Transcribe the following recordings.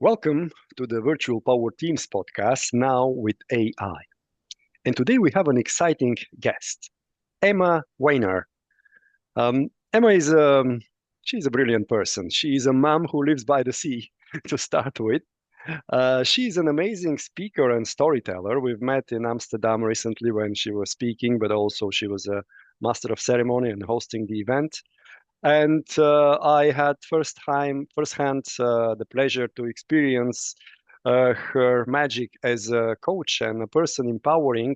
Welcome to the Virtual Power Teams podcast, now with AI. And today we have an exciting guest, Emma Wainer. Emma she's a brilliant person. She is a mom who lives by the sea, to start with. She's an amazing speaker and storyteller. We've met in Amsterdam recently when she was speaking, but also she was a master of ceremony and hosting the event. And I had firsthand the pleasure to experience her magic as a coach and a person empowering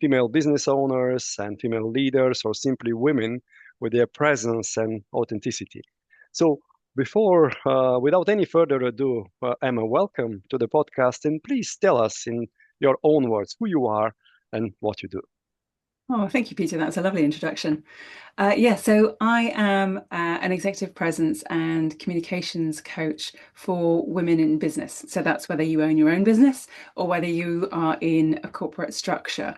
female business owners and female leaders, or simply women, with their presence and authenticity. So, without any further ado, Emma, welcome to the podcast, and please tell us in your own words who you are and what you do. Oh, thank you, Peter. That's a lovely introduction. So I am an executive presence and communications coach for women in business. So that's whether you own your own business or whether you are in a corporate structure.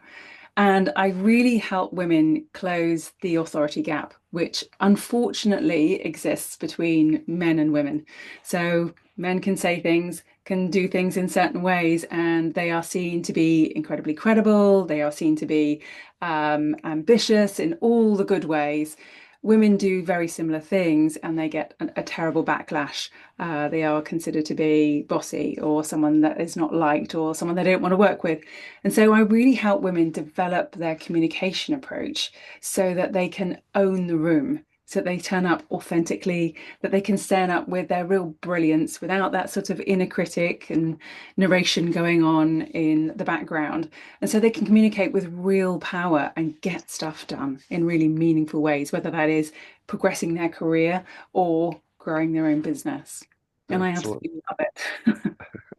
And I really help women close the authority gap, which unfortunately exists between men and women. So men can say things, can do things in certain ways, and they are seen to be incredibly credible. They are seen to be ambitious in all the good ways. Women do very similar things and they get a terrible backlash. They are considered to be bossy or someone that is not liked or someone they don't want to work with. And so I really help women develop their communication approach so that they can own the room, so that they turn up authentically, that they can stand up with their real brilliance without that sort of inner critic and narration going on in the background. And so they can communicate with real power and get stuff done in really meaningful ways, whether that is progressing their career or growing their own business. And I Excellent. absolutely love it.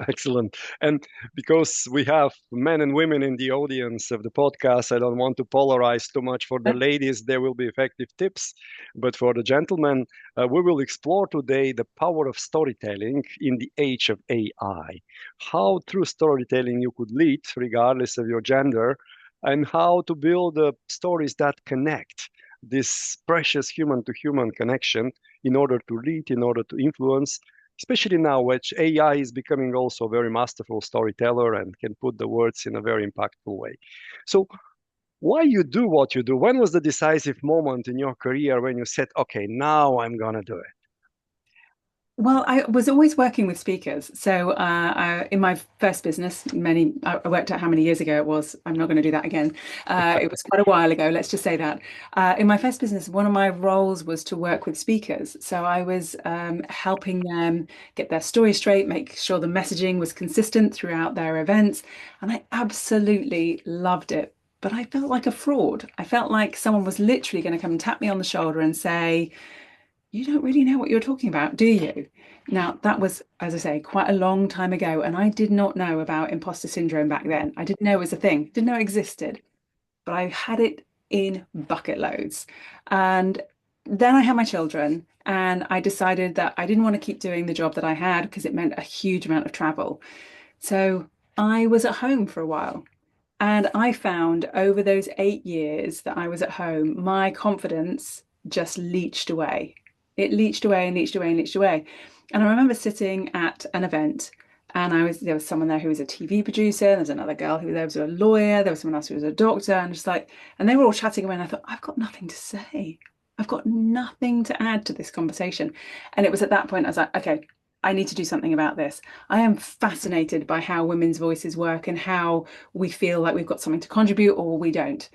Excellent. And because we have men and women in the audience of the podcast, I don't want to polarize too much. For the ladies, there will be effective tips. But for the gentlemen, we will explore today the power of storytelling in the age of AI. How through storytelling you could lead, regardless of your gender, and how to build stories that connect this precious human to human connection in order to lead, in order to influence, especially now which AI is becoming also a very masterful storyteller and can put the words in a very impactful way. So why you do what you do? When was the decisive moment in your career when you said, okay, now I'm gonna do it? Well, I was always working with speakers. So, in my first business, I worked out how many years ago it was. I'm not going to do that again. It was quite a while ago, let's just say that. In my first business, one of my roles was to work with speakers. So I was helping them get their story straight, make sure the messaging was consistent throughout their events. And I absolutely loved it. But I felt like a fraud. I felt like someone was literally going to come and tap me on the shoulder and say, you don't really know what you're talking about, do you? Now, that was, as I say, quite a long time ago, and I did not know about imposter syndrome back then. I didn't know it was a thing, didn't know it existed, but I had it in bucket loads. And then I had my children, and I decided that I didn't want to keep doing the job that I had because it meant a huge amount of travel. So I was at home for a while. And I found over those 8 years that I was at home, my confidence just leached away. It leached away and leached away and leached away. And I remember sitting at an event and there was someone there who was a TV producer, there was another girl who there was a lawyer, there was someone else who was a doctor, and just like, and they were all chatting away. And I thought, I've got nothing to say. I've got nothing to add to this conversation. And it was at that point I was like, okay, I need to do something about this. I am fascinated by how women's voices work and how we feel like we've got something to contribute or we don't.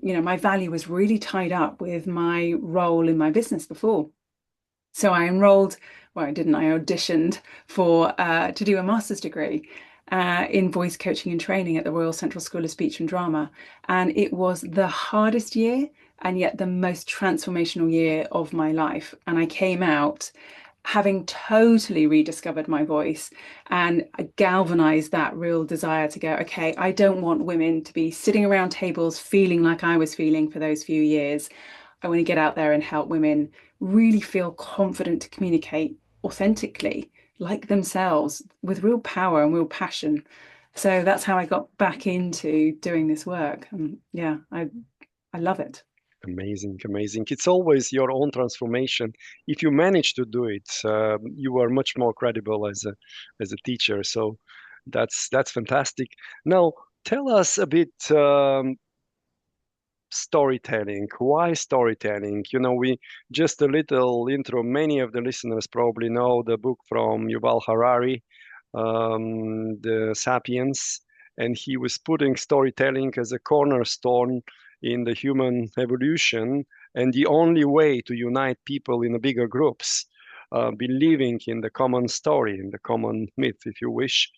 My value was really tied up with my role in my business before. So I enrolled, well, I didn't, I auditioned for to do a master's degree in voice coaching and training at the Royal Central School of Speech and Drama. And it was the hardest year and yet the most transformational year of my life. And I came out having totally rediscovered my voice and galvanized that real desire to go, okay, I don't want women to be sitting around tables feeling like I was feeling for those few years. I want to get out there and help women really feel confident to communicate authentically, like themselves, with real power and real passion. So that's how I got back into doing this work. And yeah, I love it. Amazing, amazing. It's always your own transformation. If you manage to do it, you are much more credible as a teacher. So that's fantastic. Now, tell us a bit storytelling. Why storytelling? We just a little intro. Many of the listeners probably know the book from Yuval Harari, the Sapiens, and he was putting storytelling as a cornerstone in the human evolution and the only way to unite people in the bigger groups, believing in the common story, in the common myth, if you wish.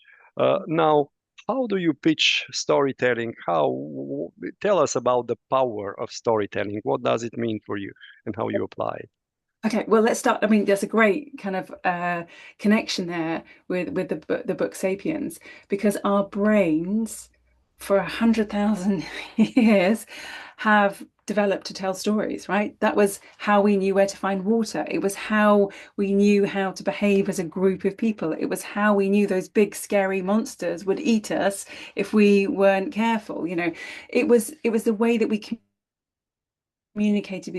Now, how do you pitch storytelling? Tell us about the power of storytelling. What does it mean for you and how you apply it? Okay, well, let's start. I mean, there's a great kind of connection there with the book *Sapiens*, because our brains, for 100,000 years, have developed to tell stories, right? That was how we knew where to find water. It was how we knew how to behave as a group of people. It was how we knew those big, scary monsters would eat us if we weren't careful. It was the way that we communicated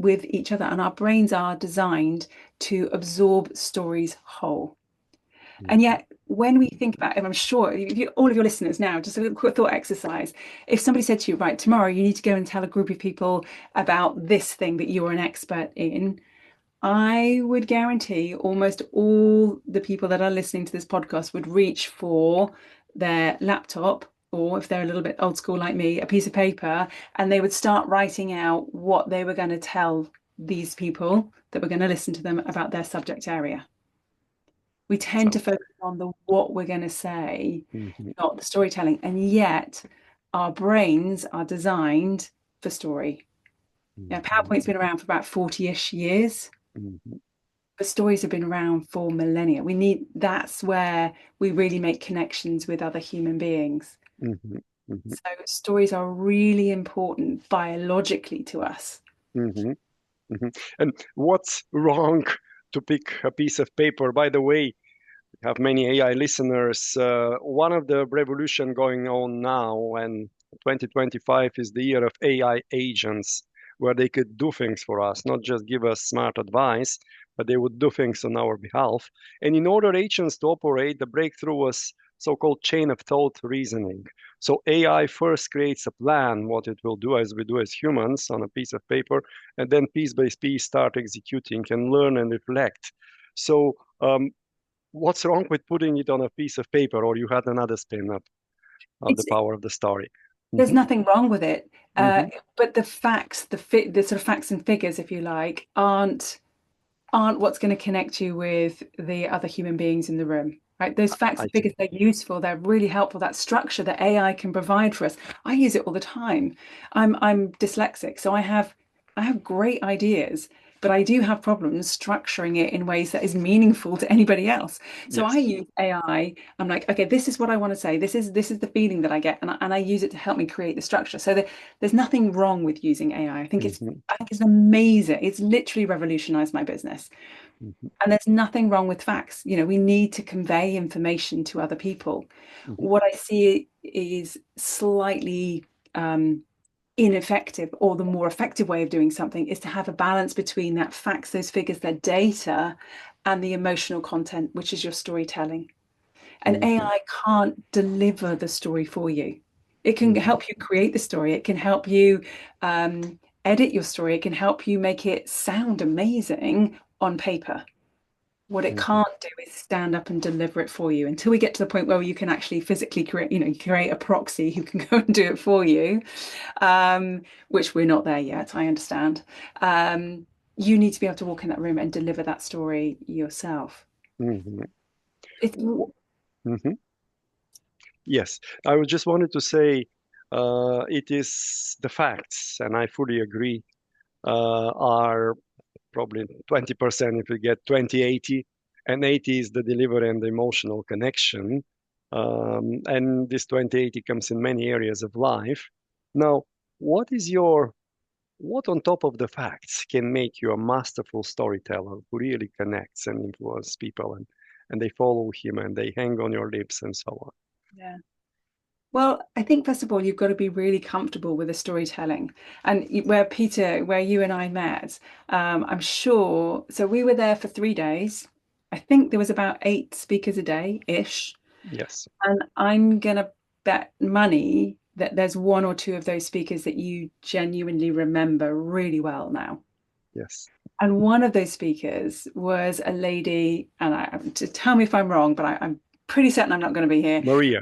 with each other, and our brains are designed to absorb stories whole. And Mhm. yet, when we think about it, and I'm sure all of your listeners now, just a quick thought exercise. If somebody said to you, right, tomorrow you need to go and tell a group of people about this thing that you're an expert in, I would guarantee almost all the people that are listening to this podcast would reach for their laptop, or if they're a little bit old school like me, a piece of paper, and they would start writing out what they were going to tell these people that were going to listen to them about their subject area. We tend to So, focus on the what we're going to say, mhm, not the storytelling. And yet our brains are designed for story. Yeah, mhm, PowerPoint's been around for about 40-ish years, mhm, but stories have been around for millennia. That's where we really make connections with other human beings. mhm, mhm, So stories are really important biologically to us. mhm, mhm. And what's wrong to pick a piece of paper? By the way, we have many AI listeners. One of the revolution going on now, and 2025 is the year of AI agents, where they could do things for us, not just give us smart advice, but they would do things on our behalf. And in order agents to operate, the breakthrough was so-called chain of thought reasoning. So AI first creates a plan, what it will do as we do as humans on a piece of paper, and then piece by piece start executing and learn and reflect. So what's wrong with putting it on a piece of paper? Or you had another spin up of the It's power of the story? There's Hmm. nothing wrong with it, Hmm. but the facts, the sort of facts and figures, if you like, aren't what's going to connect you with the other human beings in the room, right? Those facts I and see. figures, they're useful, they're really helpful. That structure that AI can provide for us, I use it all the time. I'm dyslexic, so I have great ideas, but I do have problems structuring it in ways that is meaningful to anybody else. So I Yes. use AI. I'm like, okay, this is what I want to say. This is the feeling that I get, and I use it to help me create the structure. So there's nothing wrong with using AI. Hmm. I think it's amazing. It's literally revolutionized my business. Hmm. And there's nothing wrong with facts. We need to convey information to other people. Hmm. What I see is slightly ineffective, or the more effective way of doing something is to have a balance between that facts, those figures, that data, and the emotional content, which is your storytelling. And Hmm. AI can't deliver the story for you. It can Hmm. help you create the story. It can help you edit your story. It can help you make it sound amazing on paper. What it Hmm. can't do is stand up and deliver it for you until we get to the point where you can actually physically create, create a proxy who can go and do it for you, which we're not there yet, I understand. You need to be able to walk in that room and deliver that story yourself. Hmm. It's, Hmm. Yes. I was just wanted to say it is the facts, and I fully agree, are probably 20% if we get 20/80, and 80 is the delivery and the emotional connection. And this 20/80 comes in many areas of life. Now, what is your what on top of the facts can make you a masterful storyteller who really connects and influences people and they follow him and they hang on your lips and so on? yeah. Well, I think first of all, you've got to be really comfortable with the storytelling. And where Peter, where you and I met, I'm sure. So we were there for 3 days. I think there was about 8 speakers a day-ish. Yes, And I'm gonna bet money that there's one or two of those speakers that you genuinely remember really well now. yes. And one of those speakers was a lady, and to tell me if I'm wrong, but I'm pretty certain I'm not going to be here. Maria.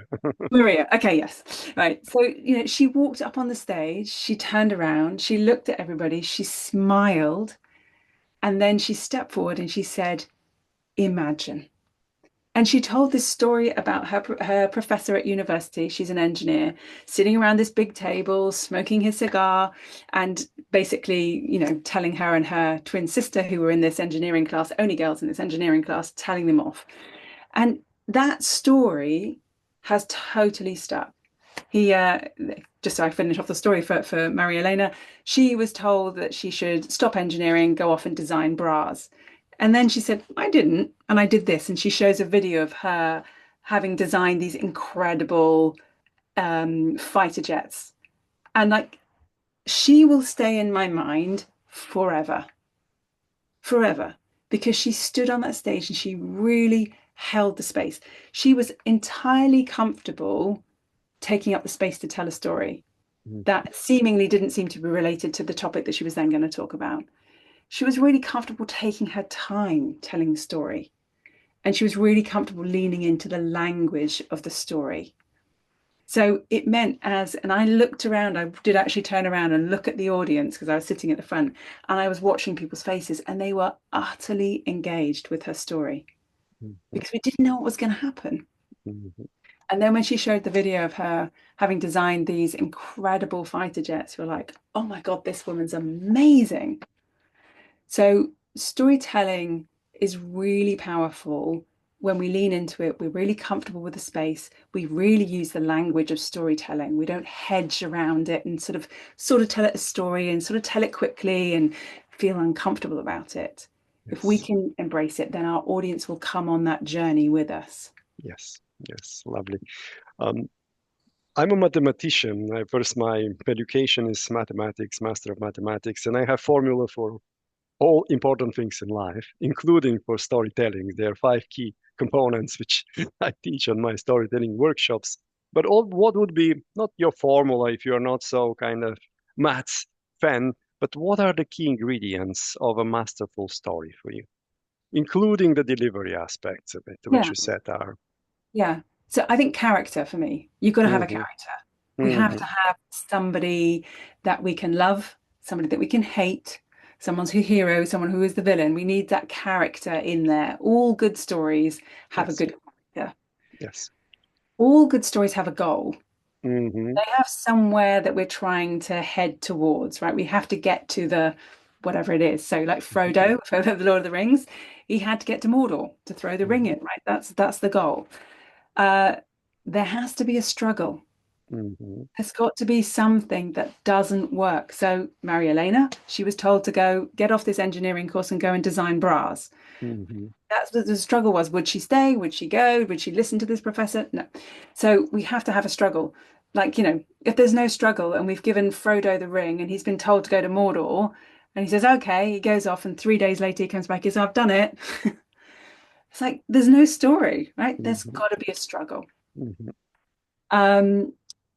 Maria. Okay, yes. Right. So, she walked up on the stage, she turned around, she looked at everybody, she smiled, and then she stepped forward and she said, "Imagine." And she told this story about her professor at university. She's an engineer, sitting around this big table, smoking his cigar, and basically, telling her and her twin sister, who were in this engineering class, only girls in this engineering class, telling them off. And that story has totally stuck. He Just so I finish off the story for Maria Elena, she was told that she should stop engineering, go off and design bras. And then she said, I didn't, and I did this. And she shows a video of her having designed these incredible fighter jets. And like, she will stay in my mind forever, forever, because she stood on that stage and she really held the space. She was entirely comfortable taking up the space to tell a story Mhm. that seemingly didn't seem to be related to the topic that she was then going to talk about. She was really comfortable taking her time telling the story. And she was really comfortable leaning into the language of the story. So it meant and I looked around, I did actually turn around and look at the audience because I was sitting at the front and I was watching people's faces and they were utterly engaged with her story Mhm. because we didn't know what was going to happen. Mhm. And then when she showed the video of her having designed these incredible fighter jets, we were like, oh my God, this woman's amazing. So storytelling is really powerful when we lean into it. We're really comfortable with the space. We really use the language of storytelling. We don't hedge around it and sort of tell it a story and sort of tell it quickly and feel uncomfortable about it. If we Yes, can embrace it, then our audience will come on that journey with us. yes, yes. Lovely. Um, I'm a mathematician. First, my education is mathematics, Master of Mathematics, and I have formula for all important things in life, including for storytelling. There are five key components which I teach on my storytelling workshops. But what would be not your formula if you're not so kind of maths fan, but what are the key ingredients of a masterful story for you, including the delivery aspects of it, which Yeah. you said are. Yeah. So I think character for me, you've got to have a Hmm. character. We have Hmm. to have somebody that we can love, somebody that we can hate, someone's who hero, someone who is the villain. We need that character in there. All good stories have a Yes, good character. yes. All good stories have a goal. Hmm. They have somewhere that we're trying to head towards, right? We have to get to the whatever it is. So like Frodo, for the Lord of the Rings, he had to get to Mordor to throw the ring Hmm. in, right? That's the goal. uh, there has to be a struggle. Hmm. There's got to be something that doesn't work. So, Maria Elena, she was told to go get off this engineering course and go and design bras. Hmm. That's what the struggle was. Would she stay? Would she go? Would she listen to this professor? No. So, we have to have a struggle. Like, if there's no struggle and we've given Frodo the ring and he's been told to go to Mordor and he says, okay, he goes off and 3 days later he comes back, he says, I've done it. It's like, there's no story, right? There's Hmm. got to be a struggle. Hmm. Um,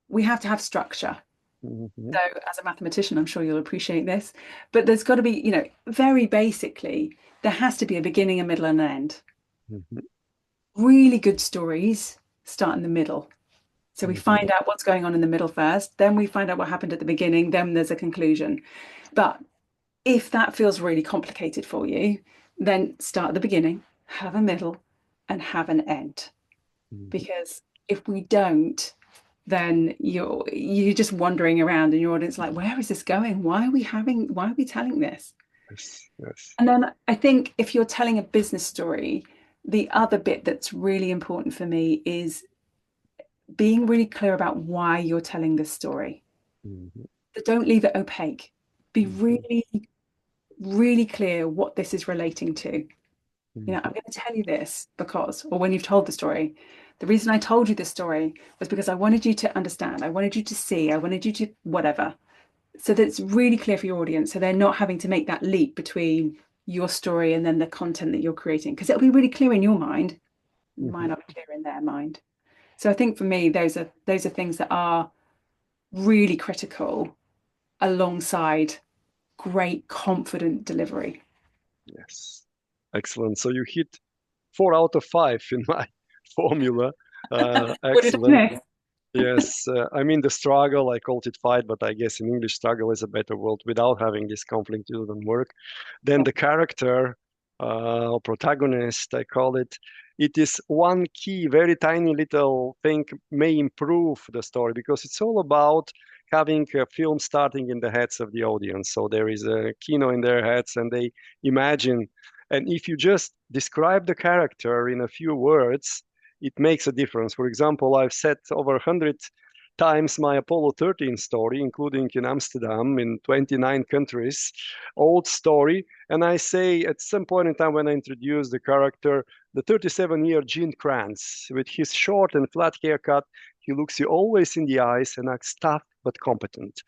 we have to have structure. Hmm. So, as a mathematician, I'm sure you'll appreciate this, but there's got to be, very basically, there has to be a beginning, a middle, and an end. Hmm. Really good stories start in the middle. So we Hmm. find out what's going on in the middle first, then we find out what happened at the beginning, then there's a conclusion. But if that feels really complicated for you, then start at the beginning, have a middle, and have an end. Hmm. Because if we don't, then you're just wandering around and your audience like, where is this going? Why are we telling this? Yes, yes. And then I think if you're telling a business story, the other bit that's really important for me is being really clear about why you're telling this story. Hmm. But don't leave it opaque. Be Hmm. really, really clear what this is relating to. I'm Hmm. going to tell you this because, or when you've told the story, The reason I told you this story was because I wanted you to understand, I wanted you to see, I wanted you to whatever, so that it's really clear for your audience, so they're not having to make that leap between your story and then the content that you're creating, because it'll be really clear in your mind, might Mhm. not be clear in their mind. So I think for me, those are things that are really critical alongside great confident delivery. Yes. Excellent. So you hit 4 out of 5 in my formula. What did I Excellent. miss? Yes, I mean the struggle, I called it fight, but I guess in English struggle is a better word. Without having this conflict, it doesn't work. Then Yeah. the character or protagonist, I call it, it is one key, very tiny little thing may improve the story because it's all about having a film starting in the heads of the audience. So there is a kino in their heads and they imagine. And if you just describe the character in a few words, it makes a difference. For example, I've said over 100 times my Apollo 13 story, including in Amsterdam in 29 countries, old story. And I say at some point in time when I introduce the character, the 37-year Gene Kranz, with his short and flat haircut, he looks you always in the eyes and acts tough but competent.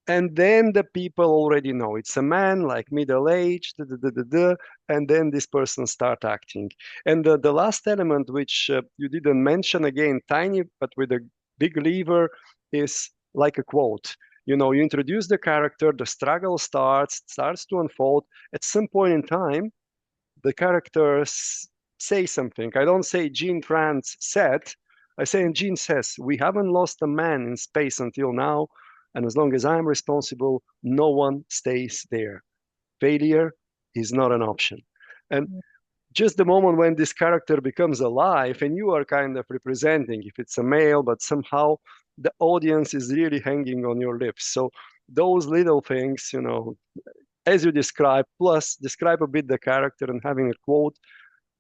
And then the people already know it's a man like middle-aged, and then this person start acting. And the last element, which you didn't mention again, tiny but with a big lever, is like a quote. You know, you introduce the character, the struggle starts to unfold. At some point in time, the characters say something. I don't say Gene Kranz said. I say, and Gene says, we haven't lost a man in space until now, and as long as I'm responsible, no one stays there. Failure is not an option. And just the moment when this character becomes alive and you are kind of representing, if it's a male, but somehow the audience is really hanging on your lips. So those little things, you know, as you describe, plus describe a bit the character and having a quote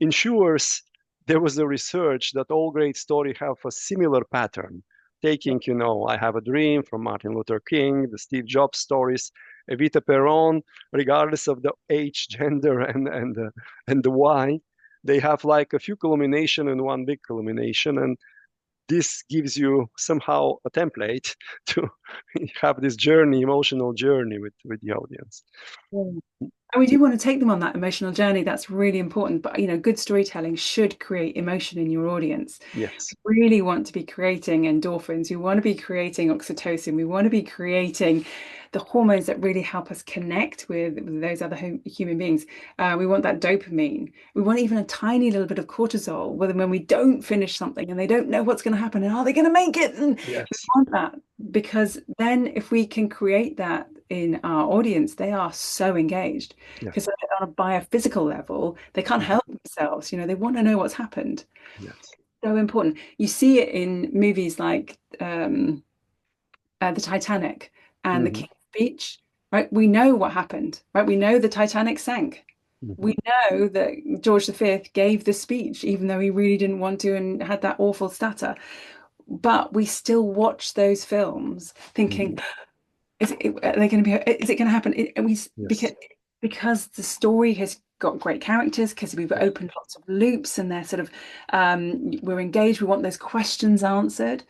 ensures there was a research that all great stories have a similar pattern. Yeah. Taking, you know, I Have a Dream from Martin Luther King, the Steve Jobs stories, Evita Peron, regardless of the age, gender, and the why, they have like a few culmination and one big culmination, and this gives you somehow a template to have this journey, emotional journey with the audience. Yeah. And we do want to take them on that emotional journey. That's really important. But, good storytelling should create emotion in your audience. Yes, Really want to be creating endorphins. We want to be creating oxytocin. We want to be creating the hormones that really help us connect with those other human beings. We want that dopamine. We want even a tiny little bit of cortisol, whether when we don't finish something and they don't know what's going to happen and are they going to make it? And we yes, want that because then if we can create that in our audience, they are so engaged because yes, on a biophysical level, they can't mhm, help themselves. They want to know what's happened. yes, So important. You see it in movies like the Titanic and the mhm, King's Speech, right? We know what happened, right? We know the Titanic sank. mhm, We know that George V gave the speech, even though he really didn't want to and had that awful stutter. But we still watch those films thinking, mhm, are they going to be, is it going to happen? yes, Because the story has got great characters, because we've yes, opened lots of loops and they're sort of, we're engaged, we want those questions answered.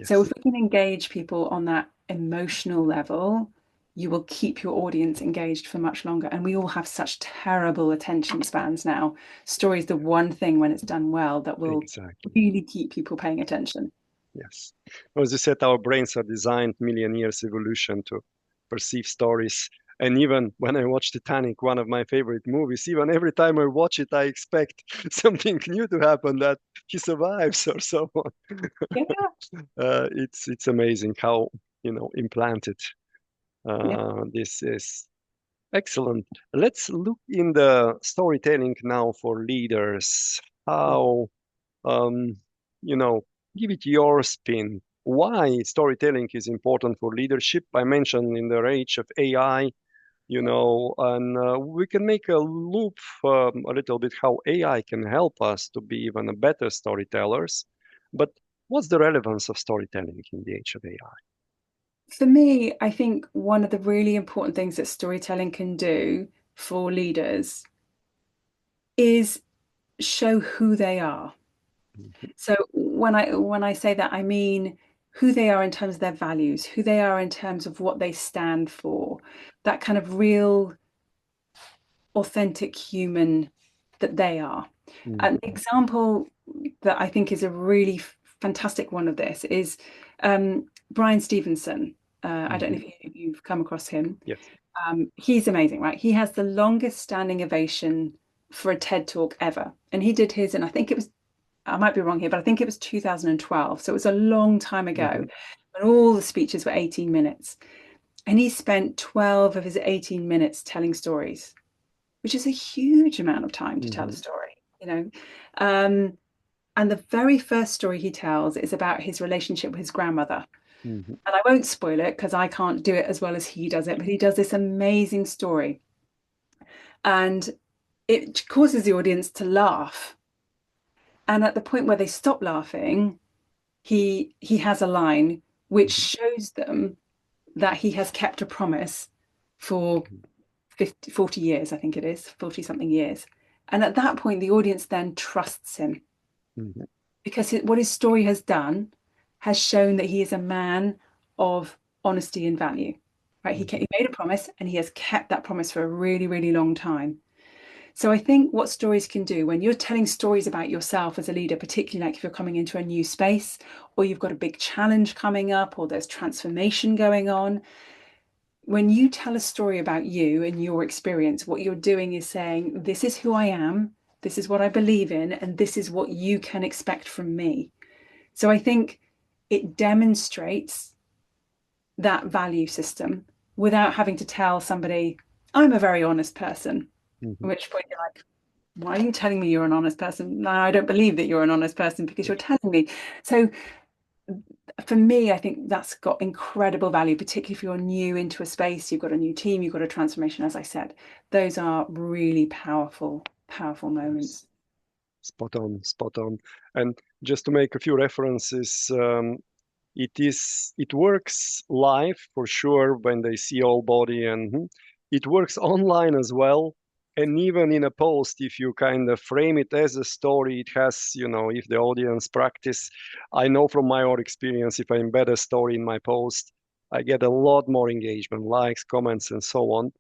So if yes. we can engage people on that emotional level, you will keep your audience engaged for much longer. And we all have such terrible attention spans now. Story is the one thing when it's done well that will Exactly. really keep people paying attention. Yes. As you said, our brains are designed million years evolution to perceive stories. And even when I watch Titanic, one of my favorite movies, even every time I watch it, I expect something new to happen that he survives or so on. Yeah, It's amazing how, implanted yeah, this is. Excellent. Let's look in the storytelling now for leaders. yeah. How um, you know, give it your spin. Why storytelling is important for leadership? I mentioned in the age of AI, and we can make a loop a little bit how AI can help us to be even a better storytellers. But what's the relevance of storytelling in the age of AI? For me, I think one of the really important things that storytelling can do for leaders is show who they are. Mhm. So when I say that, I mean who they are in terms of their values, who they are in terms of what they stand for, that kind of real, authentic human that they are. An Mhm. example that I think is a really fantastic one of this is Brian Stevenson. I don't know Mhm. if you've come across him. Yes. He's amazing, right? He has the longest standing ovation for a TED talk ever. And he did his, and I think it was, I might be wrong here, but I think it was 2012. So it was a long time ago Mhm. when all the speeches were 18 minutes. And he spent 12 of his 18 minutes telling stories, which is a huge amount of time to tell a Mhm. story, you know. Um, and the very first story he tells is about his relationship with his grandmother. Mhm. And I won't spoil it because I can't do it as well as he does it, but he does this amazing story. And it causes the audience to laugh. And at the point where they stop laughing, he has a line which Mhm. shows them that he has kept a promise for Mhm. 50, 40 years, I think it is, 40 something years. And at that point, the audience then trusts him Mhm. because what his story has done has shown that he is a man of honesty and value. Right? He Mhm. made a promise and he has kept that promise for a really, really long time. So I think what stories can do when you're telling stories about yourself as a leader, particularly like if you're coming into a new space or you've got a big challenge coming up or there's transformation going on, when you tell a story about you and your experience, what you're doing is saying, this is who I am, this is what I believe in, and this is what you can expect from me. So I think it demonstrates that value system without having to tell somebody, I'm a very honest person. At Mhm. which point you're like, why are you telling me you're an honest person? No, I don't believe that you're an honest person because you're telling me. So for me, I think that's got incredible value, particularly if you're new into a space, you've got a new team, you've got a transformation, as I said. Those are really powerful, powerful Yes. moments. Spot on, spot on. And just to make a few references, it works live for sure when they see all body, and it works online as well. And even in a post, if you kind of frame it as a story, it has, if the audience practice, I know from my own experience, if I embed a story in my post, I get a lot more engagement, likes, comments, and so on.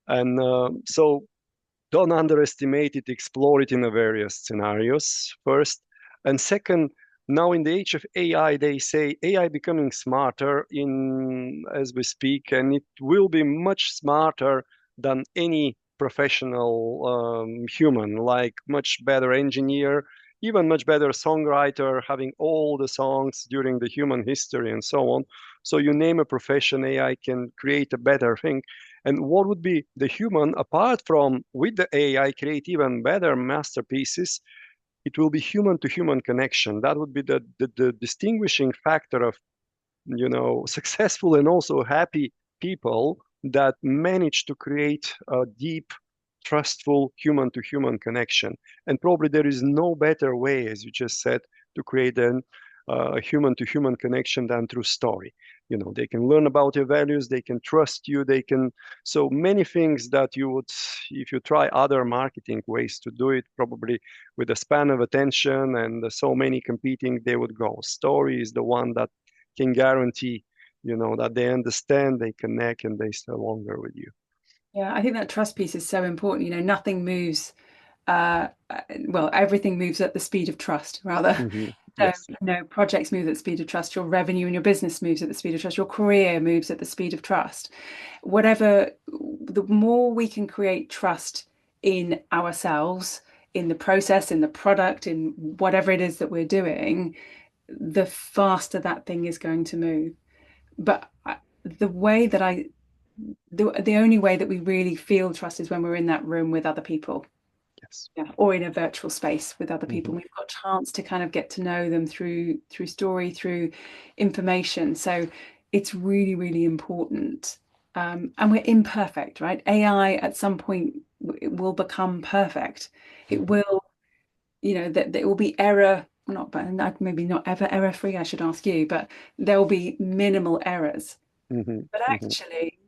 And so don't underestimate it, explore it in the various scenarios first. And second, now in the age of AI, they say AI becoming smarter in as we speak, and it will be much smarter than any professional human, like much better engineer, even much better songwriter, having all the songs during the human history and so on. So you name a profession, AI can create a better thing. And what would be the human apart from with the AI create even better masterpieces? It will be human to human connection. That would be the distinguishing factor of successful and also happy people that manage to create a deep, trustful human to human connection. And probably there is no better way, as you just said, to create a human to human connection than through story. They can learn about your values, they can trust you, they can, so many things that you would, if you try other marketing ways to do it, probably with a span of attention and so many competing, they would go. Story is the one that can guarantee, that they understand, they connect, and they stay longer with you. Yeah, I think that trust piece is so important. Nothing moves, well, everything moves at the speed of trust, rather. So, Yes. projects move at the speed of trust, your revenue and your business moves at the speed of trust, your career moves at the speed of trust. Whatever, the more we can create trust in ourselves, in the process, in the product, in whatever it is that we're doing, the faster that thing is going to move. But the way that the only way that we really feel trust is when we're in that room with other people, Yes. yeah, or in a virtual space with other people. Hmm. We've got a chance to kind of get to know them through story, through information. So it's really, really important. And we're imperfect, right? AI at some point it will become perfect. It Hmm. will, that it will be error, not but maybe not ever error free. I should ask you, but there will be minimal errors. Hmm. But Hmm. actually,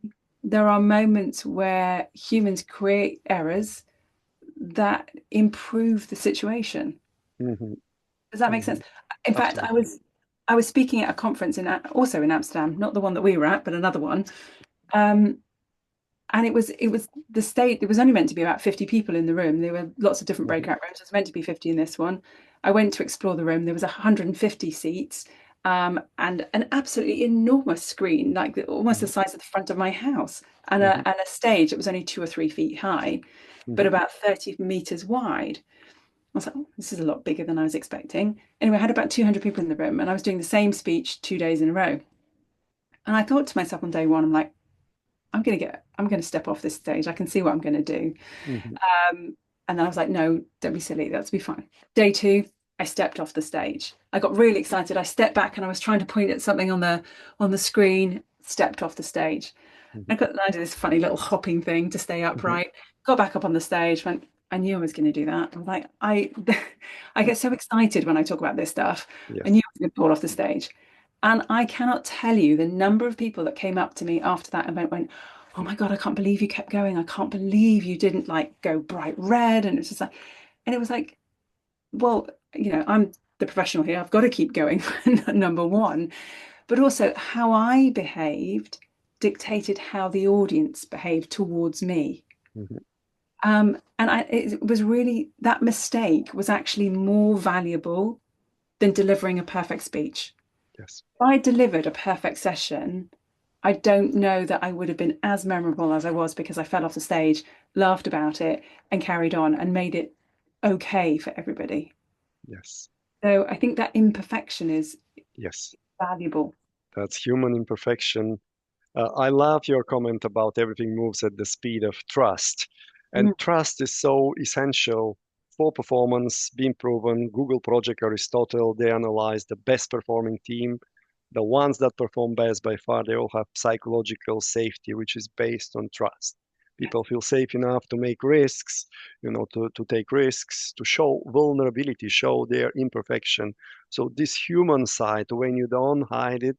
there are moments where humans create errors that improve the situation. Hmm. Does that make Hmm. sense? In fact, Absolutely. I was speaking at a conference also in Amsterdam, not the one that we were at, but another one. Um, and it was the state. There was only meant to be about 50 people in the room. There were lots of different Hmm. breakout rooms. It was meant to be 50 in this one. I went to explore the room. There was 150 seats, and an absolutely enormous screen, like almost the Hmm. size of the front of my house, and Hmm. a stage that was only 2 or 3 feet high, but Hmm. about 30 meters wide. I was like, oh, this is a lot bigger than I was expecting. Anyway, I had about 200 people in the room, and I was doing the same speech 2 days in a row. And I thought to myself on day one, I'm like, I'm going to step off this stage. I can see what I'm going to do. Hmm. And then I was like, no, don't be silly. That's be fine. Day two, I stepped off the stage. I got really excited. I stepped back and I was trying to point at something on the screen. Stepped off the stage. I did this funny little hopping thing to stay Hmm. upright. Got back up on the stage. Went. I knew I was going to do that. I was like, I get so excited when I talk about this stuff. I knew Yes. I was going to fall off the stage. And I cannot tell you the number of people that came up to me after that event went, oh my God, I can't believe you kept going. I can't believe you didn't like go bright red. And it's just like, and it was like, well, I'm the professional here. I've got to keep going, number one. But also how I behaved dictated how the audience behaved towards me. Hmm. It was really that mistake was actually more valuable than delivering a perfect speech. Yes. If I delivered a perfect session, I don't know that I would have been as memorable as I was because I fell off the stage, laughed about it, and carried on and made it okay for everybody. Yes. So I think that imperfection is Yes. valuable. That's human imperfection. I love your comment about everything moves at the speed of trust. And Mm. trust is so essential for performance, being proven. Google Project Aristotle, they analyze the best performing team. The ones that perform best by far, they all have psychological safety, which is based on trust. People feel safe enough to make risks, to take risks, to show vulnerability, show their imperfection. So this human side, when you don't hide it,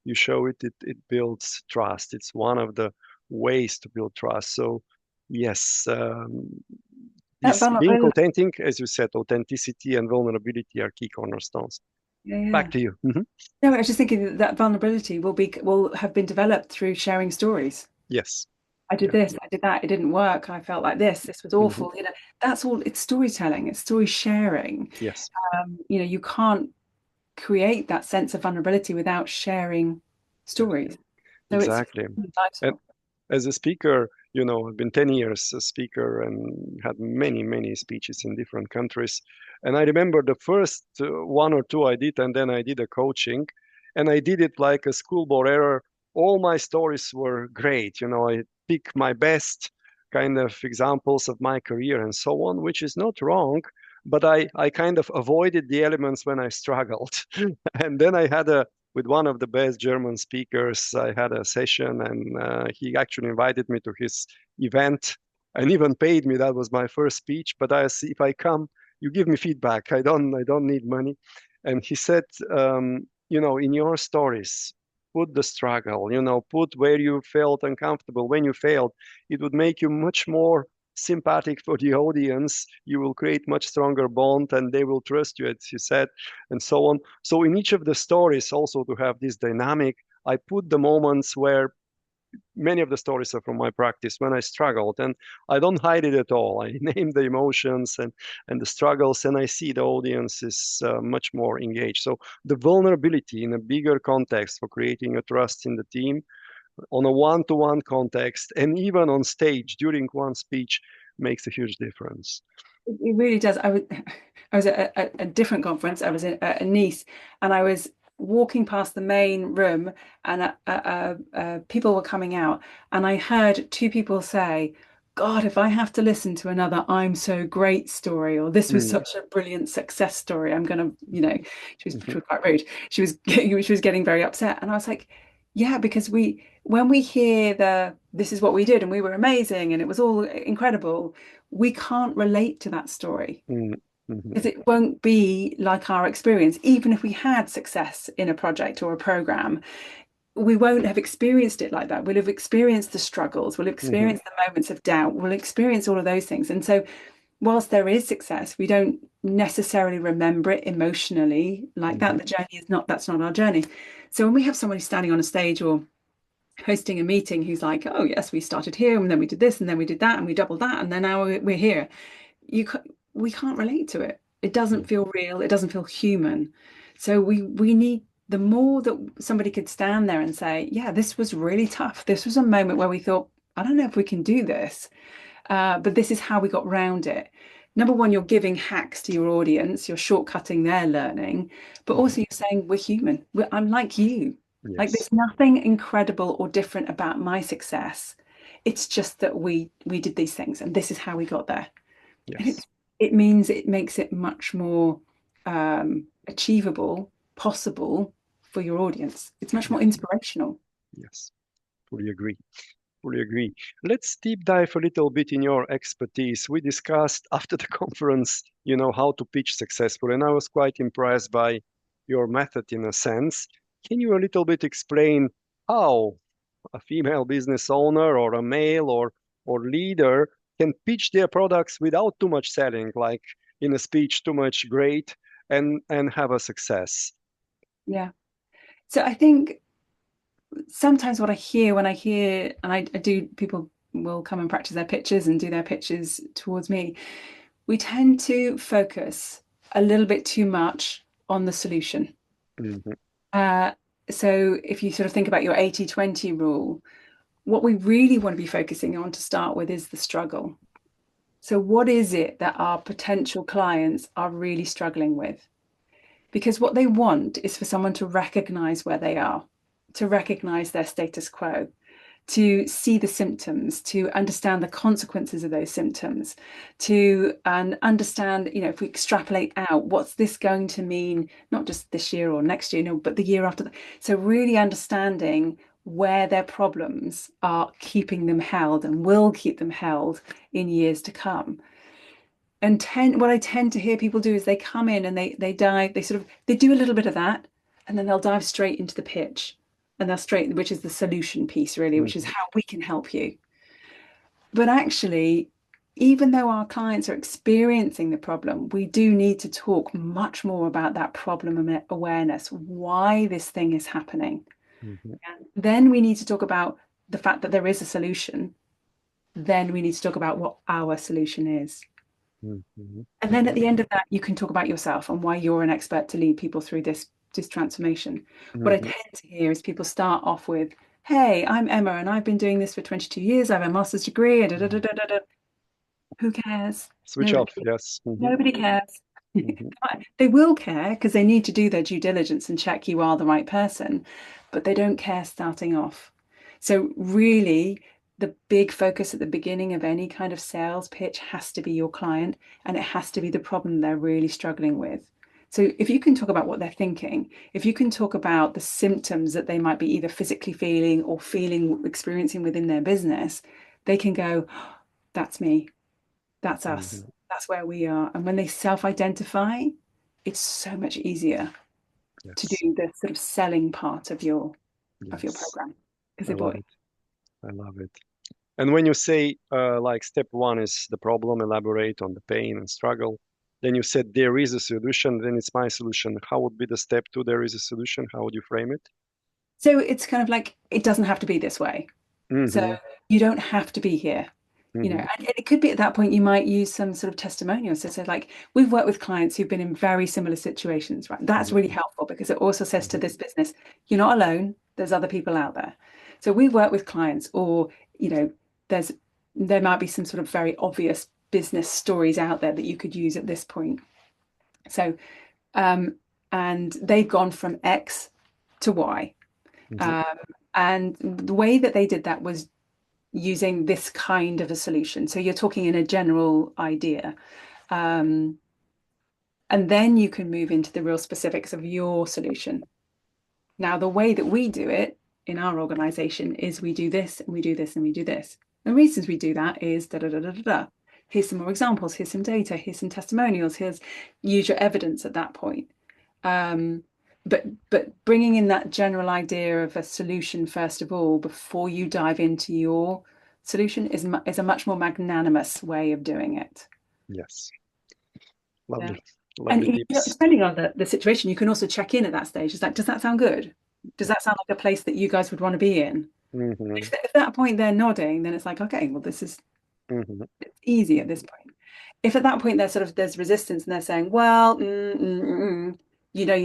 you show it, it builds trust. It's one of the ways to build trust. So yes, That this being vulnerability, authentic, as you said, authenticity and vulnerability are key cornerstones. yeah, yeah. Back to you. Mhm. No, I was just thinking that that vulnerability will have been developed through sharing stories. Yes. I did Yeah. this, I did that, it didn't work. I felt like this was Hmm. awful. That's all. It's storytelling, it's story sharing. Yes. You can't create that sense of vulnerability without sharing Yes. stories. So it's Exactly. And vital. as a speaker, I've been 10 years a speaker and had many, many speeches in different countries. And I remember the first one or two I did, and then I did a coaching, and I did it like a schoolboy error. All my stories were great. I pick my best kind of examples of my career and so on, which is not wrong. But I kind of avoided the elements when I struggled. And then I had with one of the best German speakers. I had a session, and he actually invited me to his event and even paid me. That was my first speech. But I see if I come, you give me feedback. I don't need money. And he said, in your stories, put the struggle. Put where you felt uncomfortable when you failed. It would make you much more sympathetic for the audience. You will create much stronger bond, and they will trust you, as he said, and so on. So in each of the stories, also to have this dynamic, I put the moments where many of the stories are from my practice when I struggled, and I don't hide it at all. I name the emotions and the struggles, and I see the audience is much more engaged. So the vulnerability in a bigger context for creating a trust in the team on a one-to-one context, and even on stage during one speech makes a huge difference. It really does. I was at a different conference. I was at Nice, and I was walking past the main room, and people were coming out, and I heard two people say, "God, if I have to listen to another 'I'm so great' story, or this was Mm. such a brilliant success story, I'm gonna," she Mhm. was quite rude. She was getting very upset, and I was like, "Yeah," because when we hear this is what we did, and we were amazing, and it was all incredible, we can't relate to that story Mm. Mhm. because it won't be like our experience. Even if we had success in a project or a program, we won't have experienced it like that. We'll have experienced the struggles, we'll have Mhm. experienced the moments of doubt, we'll experience all of those things. And so whilst there is success, we don't necessarily remember it emotionally like that. Hmm. The journey is not, that's not our journey. So when we have somebody standing on a stage or hosting a meeting who's like, oh yes, we started here and then we did this and then we did that and we doubled that and then now we're here, you we can't relate to it. It doesn't feel real. It doesn't feel human. So we need, the more that somebody could stand there and say, yeah, this was really tough. This was a moment where we thought, I don't know if we can do this, but this is how we got round it. Number one, you're giving hacks to your audience, you're shortcutting their learning, but Hmm. also you're saying we're human. I'm like you. Like Yes. there's nothing incredible or different about my success. It's just that we did these things and this is how we got there. And Yes. it means it makes it much more achievable, possible for your audience. It's much more Mhm. inspirational. Yes. Fully agree. Fully agree. Let's deep dive a little bit in your expertise. We discussed after the conference, how to pitch successfully, and I was quite impressed by your method in a sense. Can you a little bit explain how a female business owner or a male or leader can pitch their products without too much selling, like in a speech, too much great, and have a success? Yeah. So I think sometimes what I hear when I hear, and I do, people will come and practice their pitches and do their pitches towards me, we tend to focus a little bit too much on the solution. Hmm. Uh, so if you sort of think about your 80-20 rule, what we really want to be focusing on to start with is the struggle. So, what is it that our potential clients are really struggling with? Because what they want is for someone to recognize where they are, to recognize their status quo, to see the symptoms, to understand the consequences of those symptoms, to and understand, if we extrapolate out, what's this going to mean, not just this year or next year, but the year after that. So really understanding where their problems are keeping them held and will keep them held in years to come. And what I tend to hear people do is they come in and they dive, they do a little bit of that, and then they'll dive straight into the pitch. And they'll straight, which is the solution piece, really, which is Hmm. how we can help you. But actually, even though our clients are experiencing the problem, we do need to talk much more about that problem awareness, why this thing is happening. Hmm. And then we need to talk about the fact that there is a solution. Then we need to talk about what our solution is. Hmm. And then at the end of that, you can talk about yourself and why you're an expert to lead people through this transformation. What I Hmm. tend to hear is people start off with, "Hey, I'm Emma, and I've been doing this for 22 years. I have a master's degree." And da, da, da, da, da, da. Who cares? Switch Nobody. off. Yes. Hmm. Nobody cares. Hmm. They will care because they need to do their due diligence and check you are the right person, but they don't care starting off. So, really, the big focus at the beginning of any kind of sales pitch has to be your client and it has to be the problem they're really struggling with. So, if you can talk about what they're thinking, if you can talk about the symptoms that they might be either physically feeling or experiencing within their business, they can go, "Oh, that's me. That's us. Hmm. That's where we are." And when they self-identify, it's so much easier to Yes. do the sort of selling part of your Yes. program. Because I they love boy. it. I love it. And when you say, like, step one is the problem, elaborate on the pain and struggle, then you said there is a solution, then it's my solution. How would be the step two? There is a solution. How would you frame it? So it's kind of like it doesn't have to be this way. So Hmm. you don't have to be here. Hmm. And it could be at that point you might use some sort of testimonials. So, like we've worked with clients who've been in very similar situations, right? That's really Hmm. helpful because it also says to Hmm. this business, you're not alone. There's other people out there. So we've worked with clients, or there's there might be some sort of very obvious business stories out there that you could use at this point. So, um, and they've gone from X to Y. Hmm. Um, and the way that they did that was using this kind of a solution. So you're talking in a general idea. Um, and then you can move into the real specifics of your solution. Now, the way that we do it in our organization is we do this and we do this and we do this. The reasons we do that is da da da da da da. Here's some more examples. Here's some data. Here's some testimonials. Here's use your evidence at that point. Um, but bringing in that general idea of a solution first of all before you dive into your solution is a much more magnanimous way of doing it. Yes. Yeah. Lovely. And Lovely tips. depending on the situation, you can also check in at that stage. It's like, does that sound good? Does that sound like a place that you guys would want to be in? Hmm. If at that point they're nodding, then it's like, okay, well, this is Hmm. easy at this point. If at that point there's resistance and they're saying, well, you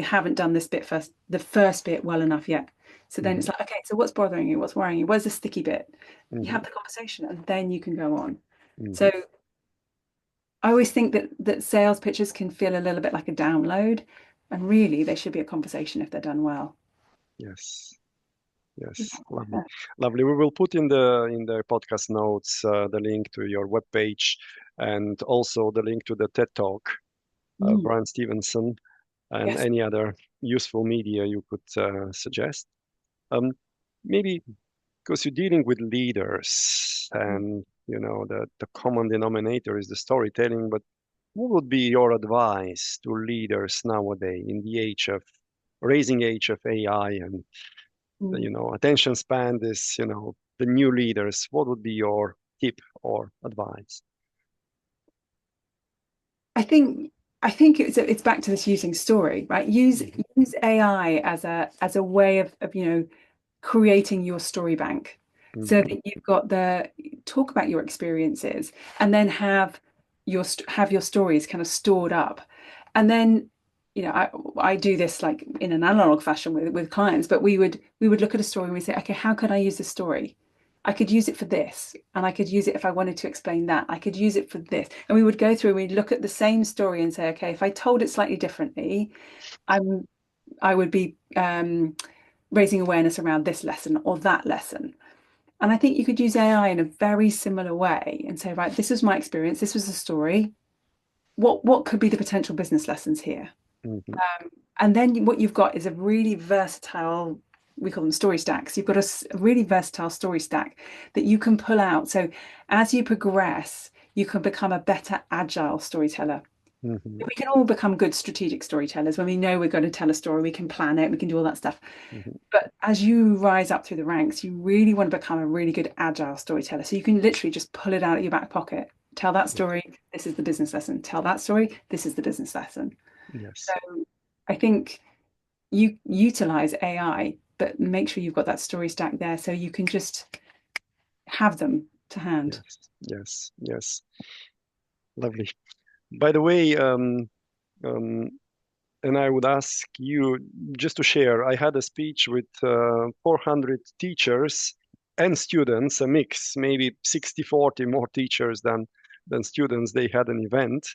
haven't done this bit first, the first bit well enough yet. So then Hmm. it's like, okay, so what's bothering you? What's worrying you? Where's the sticky bit? You Hmm. have the conversation and then you can go on. Hmm. So I always think that sales pitches can feel a little bit like a download, and really they should be a conversation if they're done well. Yes. Yes. Lovely. Lovely. We will put in the podcast notes the link to your webpage and also the link to the TED Talk, Mm, Brian Stevenson, and yes. any other useful media you could suggest. Um, Maybe because you're dealing with leaders and the common denominator is the storytelling, but what would be your advice to leaders nowadays in the raising age of AI and Mm. attention span is, the new leaders? What would be your tip or advice? I think I think it's back to this using story, right? Use Hmm. use AI as a way of creating your story bank so Hmm. that you've got the talk about your experiences and then have your stories kind of stored up. And then, I do this like in an analog fashion with clients, but we would look at a story and we say, okay, how could I use this story? I could use it for this, and I could use it if I wanted to explain that. I could use it for this. And we would go through and we'd look at the same story and say, okay, if I told it slightly differently, I'm I would be raising awareness around this lesson or that lesson. And I think you could use AI in a very similar way and say, right, this was my experience, this was the story. What could be the potential business lessons here? Hmm. And then what you've got is a really versatile, we call them story stacks. You've got a really versatile story stack that you can pull out. So as you progress, you can become a better agile storyteller. Hmm. We can all become good strategic storytellers when we know we're going to tell a story, we can plan it, we can do all that stuff. Hmm. But as you rise up through the ranks, you really want to become a really good agile storyteller. So you can literally just pull it out of your back pocket. Tell that story, this is the business lesson. Tell that story, this is the business lesson. Yes. So I think you utilize AI, but make sure you've got that story stack there so you can just have them to hand. Yes. Yes. Yes. Lovely. By the way, um, and I would ask you just to share. I had a speech with 400 teachers and students, a mix, maybe 60-40 more teachers than students. They had an event,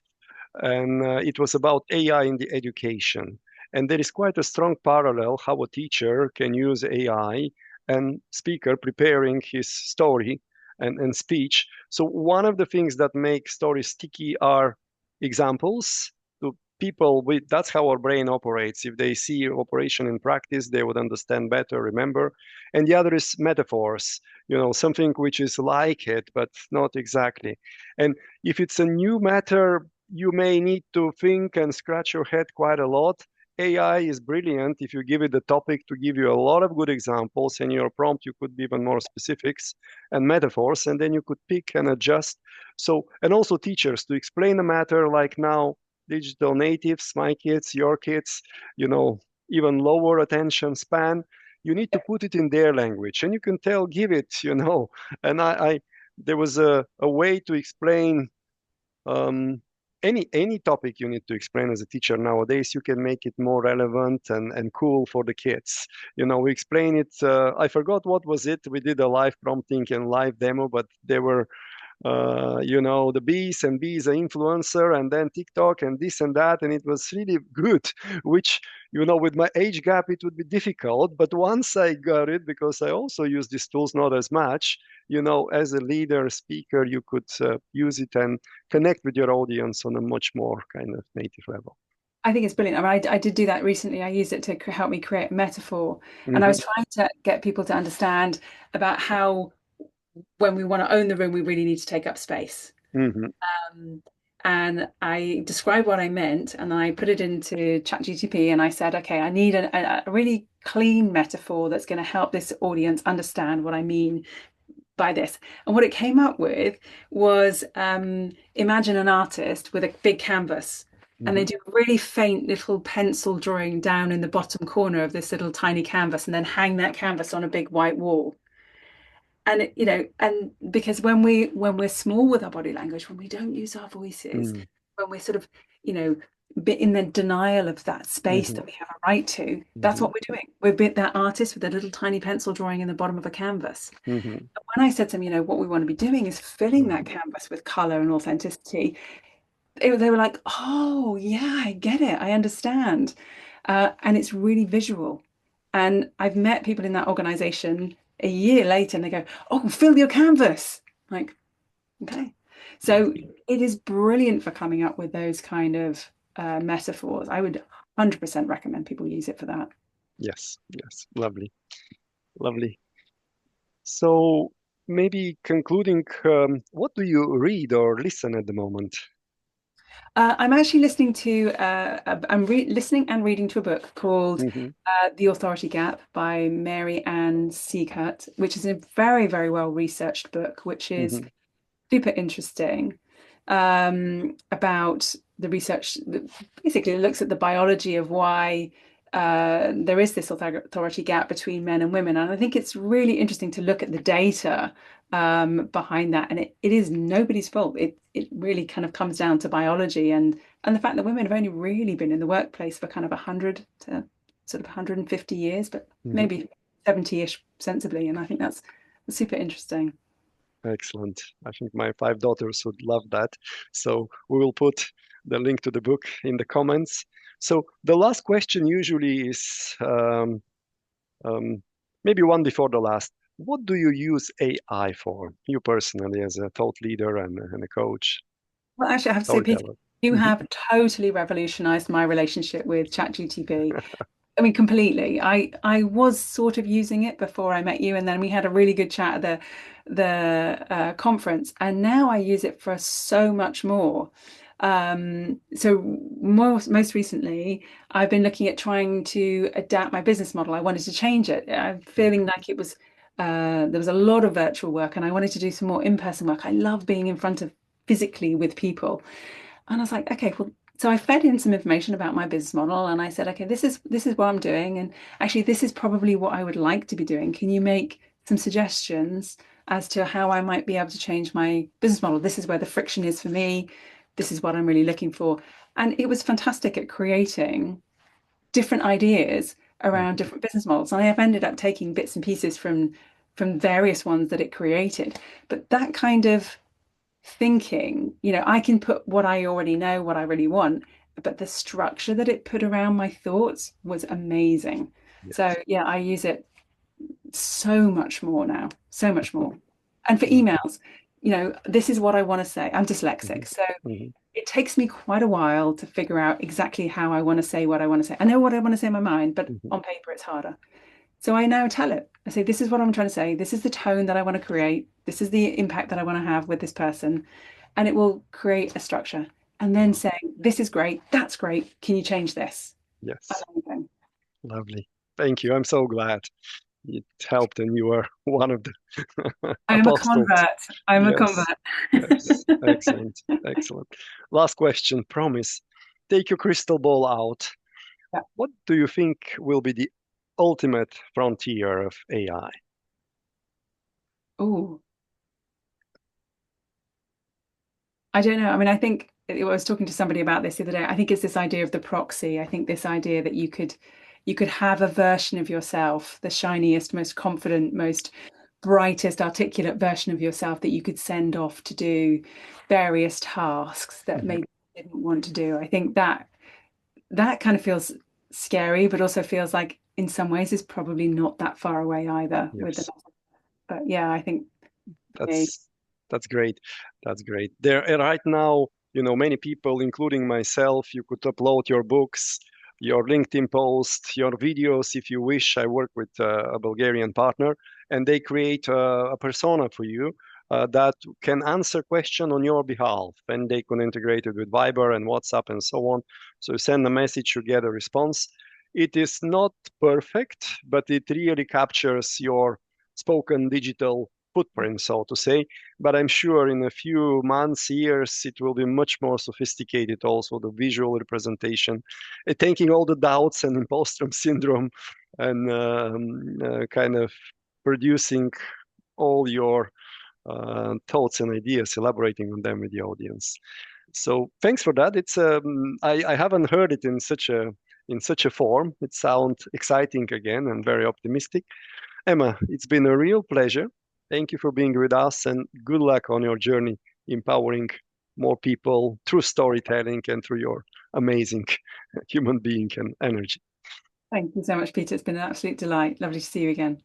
and it was about AI in the education. And there is quite a strong parallel how a teacher can use AI and speaker preparing his story and speech. So one of the things that make stories sticky are examples. To people with that's how our brain operates. If they see operation in practice, they would understand better, remember. And the other is metaphors, something which is like it, but not exactly. And if it's a new matter, you may need to think and scratch your head quite a lot. AI is brilliant if you give it the topic to give you a lot of good examples. In your prompt, you could be even more specifics and metaphors, and then you could pick and adjust. So, and also teachers to explain a matter like now, digital natives, my kids, your kids, you know, even lower attention span. You need to put it in their language, and you can tell, give it, And there was a way to explain um, any topic you need to explain as a teacher nowadays, you can make it more relevant and cool for the kids. We explain it. I forgot what was it. We did a live prompting and live demo, but they were the bees and bees, an influencer, and then TikTok and this and that, and it was really good. Which with my age gap, it would be difficult. But once I got it, because I also use these tools not as much, as a leader, speaker, you could use it and connect with your audience on a much more kind of native level. I think it's brilliant. I mean, I did do that recently. I used it to help me create a metaphor. And I Hmm. was trying to get people to understand about how when we want to own the room, we really need to take up space. Hmm. Um, and I described what I meant and I put it into ChatGPT and I said, okay, I need a really clean metaphor that's going to help this audience understand what I mean by this. And what it came up with was imagine an artist with a big canvas. And they Hmm. do a really faint little pencil drawing down in the bottom corner of this little tiny canvas, and then hang that canvas on a big white wall. And and because when we're small with our body language, when we don't use our voices, Hmm. when we're sort of, you know, bit in the denial of that space Hmm. that we have a right to, that's Hmm. what we're doing. We're bit that artist with a little tiny pencil drawing in the bottom of a canvas. Hmm. And when I said to them, what we want to be doing is filling that canvas with color and authenticity, they were like, oh, yeah, I get it. I understand. And it's really visual. And I've met people in that organization a year later and they go, oh, fill your canvas. Like, okay. So it is brilliant for coming up with those kind of metaphors. I would 100% recommend people use it for that. Yes, yes, lovely, lovely. So maybe concluding, what do you read or listen at the moment? I'm actually listening to, listening and reading to a book called Hmm. The Authority Gap by Mary Ann Sieghart, which is a very, very well researched book, which is Hmm. super interesting about the research that basically looks at the biology of why there is this authority gap between men and women. And I think it's really interesting to look at the data behind that. And it is nobody's fault. It really kind of comes down to biology and the fact that women have only really been in the workplace for kind of 100 to sort of 150 years, but Hmm. maybe 70-ish sensibly. And I think that's super interesting. Excellent. I think my five daughters would love that. So we will put the link to the book in the comments. So the last question usually is um, maybe one before the last. What do you use AI for, you personally, as a thought leader and a coach, Well, actually, I have to say, Peter, storyteller? you Hmm. have totally revolutionized my relationship with ChatGTP. I mean, completely. I was sort of using it before I met you, and then we had a really good chat at the conference, and now I use it for so much more. So most recently, I've been looking at trying to adapt my business model. I wanted to change it. I'm feeling like it was there was a lot of virtual work, and I wanted to do some more in-person work. I love being in front of physically with people. And I was like, okay, well, so I fed in some information about my business model and I said, okay, this is what I'm doing. And actually this is probably what I would like to be doing. Can you make some suggestions as to how I might be able to change my business model? This is where the friction is for me. This is what I'm really looking for. And it was fantastic at creating different ideas around different business models. And I have ended up taking bits and pieces from various ones that it created. But that kind of thinking, I can put what I already know, what I really want, but the structure that it put around my thoughts was amazing. So Yes. yeah, I use it so much more now, so much more. And for Mm-hmm. emails, this is what I want to say. I'm dyslexic, so Hmm. it takes me quite a while to figure out exactly how I want to say what I want to say. I know what I want to say in my mind, but Hmm. on paper it's harder. So I now tell it. I say, this is what I'm trying to say. This is the tone that I want to create. This is the impact that I want to have with this person. And it will create a structure. And then Wow. saying, this is great. That's great. Can you change this? Yes. Amazing. Lovely. Thank you. I'm so glad it helped and you were one of the I'm a apostles. convert. I'm a Yes. convert. Yes. Excellent. Excellent. Last question, promise. Take your crystal ball out. Yeah. What do you think will be the ultimate frontier of AI? Oh, I don't know. I mean, I think I was talking to somebody about this the other day. I think it's this idea of the proxy. I think this idea that you could have a version of yourself, the shiniest, most confident, most brightest, articulate version of yourself that you could send off to do various tasks that Hmm. maybe you didn't want to do. I think that kind of feels scary, but also feels like in some ways is probably not that far away either with the Yes. but yeah, I think me. That's that's great. That's great. There right now, many people, including myself, you could upload your books, your LinkedIn post, your videos if you wish. I work with a Bulgarian partner, and they create a persona for you that can answer question on your behalf, and they can integrate it with Viber and WhatsApp and so on. So you send a message, you get a response. It is not perfect, but it really captures your spoken digital footprint, so to say. But I'm sure in a few months, years, it will be much more sophisticated. Also, the visual representation, taking all the doubts and imposter syndrome, and kind of producing all your thoughts and ideas, elaborating on them with the audience. So thanks for that. It's I haven't heard it in such a form. It sounds exciting again and very optimistic. Emma, it's been a real pleasure. Thank you for being with us and good luck on your journey empowering more people through storytelling and through your amazing human being and energy. Thank you so much, Peter. It's been an absolute delight. Lovely to see you again.